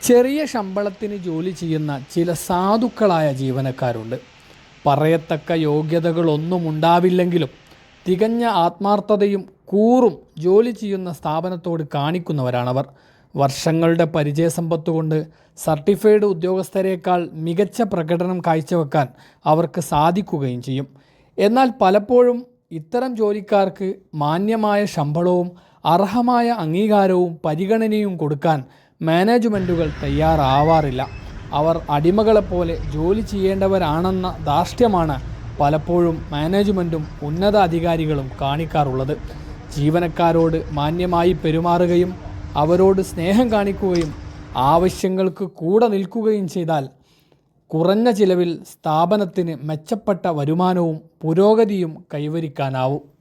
ചെറിയ ശമ്പളത്തിന് ജോലി ചെയ്യുന്ന ചില സാധുക്കളായ ജീവനക്കാരുണ്ട്. പറയത്തക്ക യോഗ്യതകളൊന്നും ഉണ്ടാവില്ലെങ്കിലും തികഞ്ഞ ആത്മാർത്ഥതയും കൂറും ജോലി ചെയ്യുന്ന സ്ഥാപനത്തോട് കാണിക്കുന്നവരാണവർ. വർഷങ്ങളുടെ പരിചയസമ്പത്ത് കൊണ്ട് സർട്ടിഫൈഡ് ഉദ്യോഗസ്ഥരേക്കാൾ മികച്ച പ്രകടനം കാഴ്ചവെക്കാൻ അവർക്ക് സാധിക്കുകയും ചെയ്യും. എന്നാൽ പലപ്പോഴും ഇത്തരം ജോലിക്കാർക്ക് മാന്യമായ ശമ്പളവും അർഹമായ അംഗീകാരവും പരിഗണനയും കൊടുക്കാൻ മാനേജ്മെൻറ്റുകൾ തയ്യാറാവാറില്ല. അവർ അടിമകളെപ്പോലെ ജോലി ചെയ്യേണ്ടവരാണെന്ന ധാർഷ്ട്യമാണ് പലപ്പോഴും മാനേജ്മെൻറ്റും ഉന്നത അധികാരികളും കാണിക്കാറുള്ളത്. ജീവനക്കാരോട് മാന്യമായി പെരുമാറുകയും അവരോട് സ്നേഹം കാണിക്കുകയും ആവശ്യങ്ങൾക്ക് കൂടെ നിൽക്കുകയും ചെയ്താൽ കുറഞ്ഞ ചിലവിൽ സ്ഥാപനത്തിന് മെച്ചപ്പെട്ട വരുമാനവും പുരോഗതിയും കൈവരിക്കാനാവും.